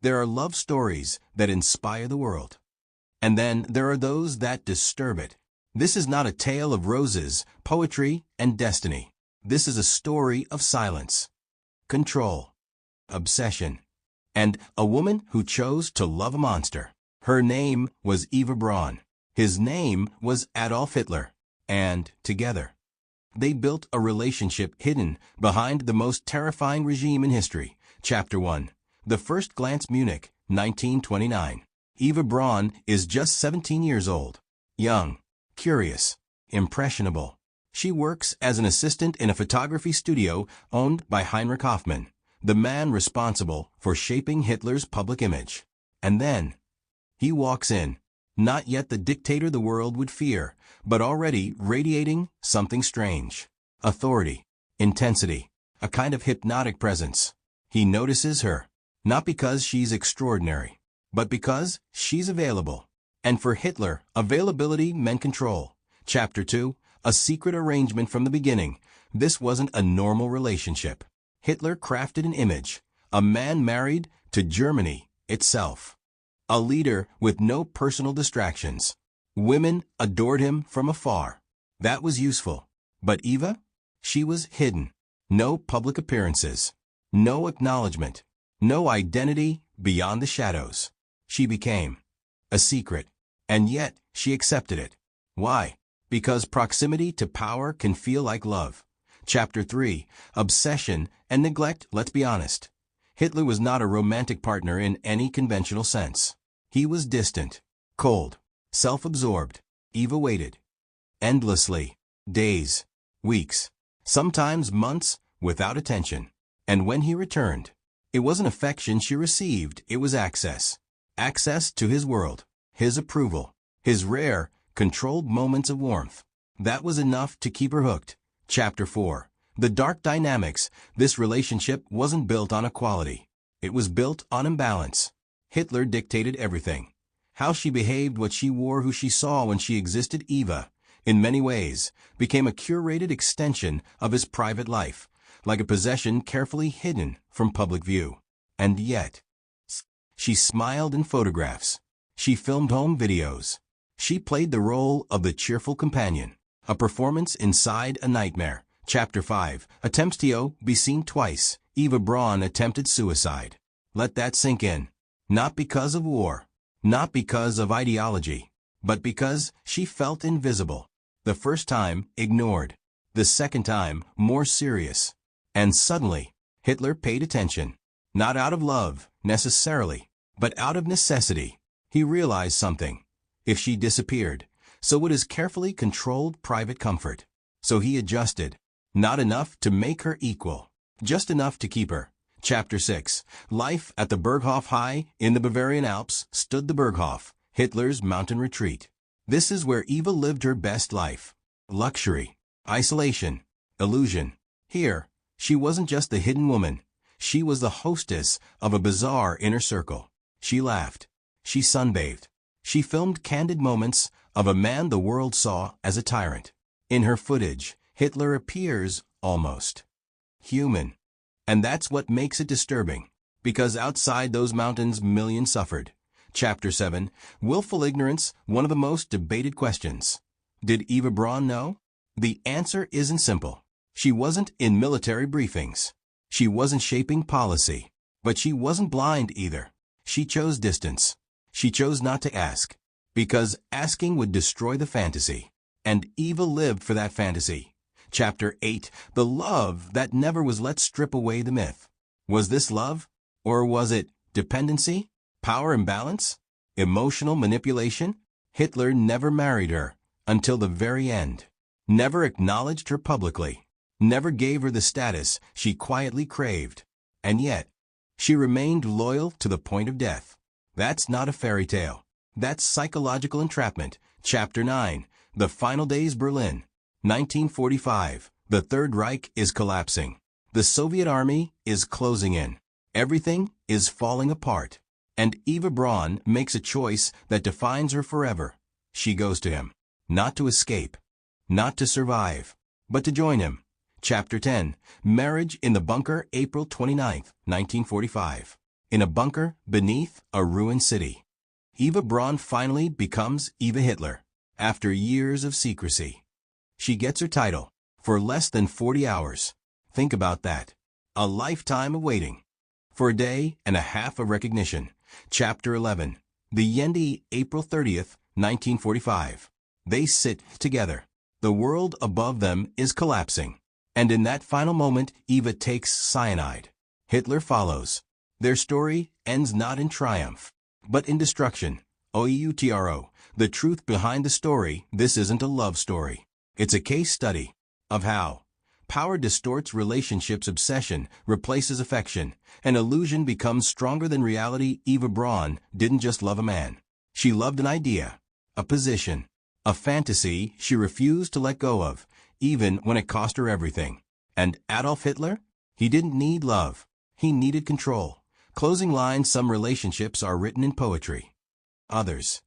There are love stories that inspire the world. And then there are those that disturb it. This is not a tale of roses, poetry, and destiny. This is a story of silence, control, obsession, and a woman who chose to love a monster. Her name was Eva Braun. His name was Adolf Hitler. And, together, they built a relationship hidden behind the most terrifying regime in history. Chapter 1. The First Glance, Munich, 1929. Eva Braun is just 17 years old. Young, curious, impressionable. She works as an assistant in a photography studio owned by Heinrich Hoffmann, the man responsible for shaping Hitler's public image. And then, he walks in, not yet the dictator the world would fear, but already radiating something strange. Authority, intensity, a kind of hypnotic presence. He notices her, not because she's extraordinary, but because she's available. And for Hitler, availability meant control. Chapter 2, a secret arrangement from the beginning. This wasn't a normal relationship. Hitler crafted an image, a man married to Germany itself. A leader with no personal distractions. Women adored him from afar. That was useful. But Eva? She was hidden. No public appearances. No acknowledgement. No identity beyond the shadows. She became a secret. And yet, she accepted it. Why? Because proximity to power can feel like love. Chapter 3, Obsession and Neglect. Let's be honest. Hitler was not a romantic partner in any conventional sense. He was distant, cold, self-absorbed. Eva waited. Endlessly. Days, weeks, sometimes months, without attention. And when he returned, it wasn't affection she received, it was access. Access to his world, his approval, his rare, controlled moments of warmth. That was enough to keep her hooked. Chapter 4. The Dark Dynamics. This relationship wasn't built on equality. It was built on imbalance. Hitler dictated everything. How she behaved, what she wore, who she saw when she existed. Eva, in many ways, became a curated extension of his private life, like a possession carefully hidden from public view. And yet, she smiled in photographs. She filmed home videos. She played the role of the cheerful companion, a performance inside a nightmare. Chapter 5. Attempts to be seen twice. Eva Braun attempted suicide. Let that sink in. Not because of war, not because of ideology, but because she felt invisible. The first time, ignored. The second time, more serious. And suddenly, Hitler paid attention. Not out of love, necessarily, but out of necessity. He realized something. If she disappeared, so would his carefully controlled private comfort. So he adjusted. Not enough to make her equal, just enough to keep her. Chapter 6. Life at the Berghof. High in the Bavarian Alps stood the Berghof, Hitler's mountain retreat. This is where Eva lived her best life. Luxury, isolation, illusion. Here, she wasn't just the hidden woman. She was the hostess of a bizarre inner circle. She laughed. She sunbathed. She filmed candid moments of a man the world saw as a tyrant. In her footage, Hitler appears almost human. And that's what makes it disturbing, because outside those mountains millions suffered. Chapter 7. Willful ignorance, one of the most debated questions. Did Eva Braun know? The answer isn't simple. She wasn't in military briefings. She wasn't shaping policy. But she wasn't blind either. She chose distance. She chose not to ask, because asking would destroy the fantasy. And Eva lived for that fantasy. Chapter 8. The love that never was. Let's strip away the myth. Was this love? Or was it dependency? Power imbalance? Emotional manipulation? Hitler never married her until the very end. Never acknowledged her publicly. Never gave her the status she quietly craved. And yet, she remained loyal to the point of death. That's not a fairy tale. That's psychological entrapment. Chapter 9. The Final Days. Berlin, 1945. The Third Reich is collapsing. The Soviet army is closing in. Everything is falling apart. And Eva Braun makes a choice that defines her forever. She goes to him. Not to escape. Not to survive. But to join him. Chapter 10. Marriage in the Bunker. April 29, 1945. in a bunker beneath a ruined city. Eva Braun finally becomes Eva Hitler, after years of secrecy. She gets her title for less than 40 hours. Think about that. A lifetime of waiting. For a day and a half of recognition. Chapter 11. The Yendi, April 30th, 1945. They sit together. The world above them is collapsing. And in that final moment, Eva takes cyanide. Hitler follows. Their story ends not in triumph, but in destruction. OEUTRO. The truth behind the story, this isn't a love story. It's a case study of how power distorts relationships, obsession replaces affection, and illusion becomes stronger than reality. Eva Braun didn't just love a man. She loved an idea, a position, a fantasy she refused to let go of, even when it cost her everything. And Adolf Hitler? He didn't need love. He needed control. Closing line: some relationships are written in poetry. Others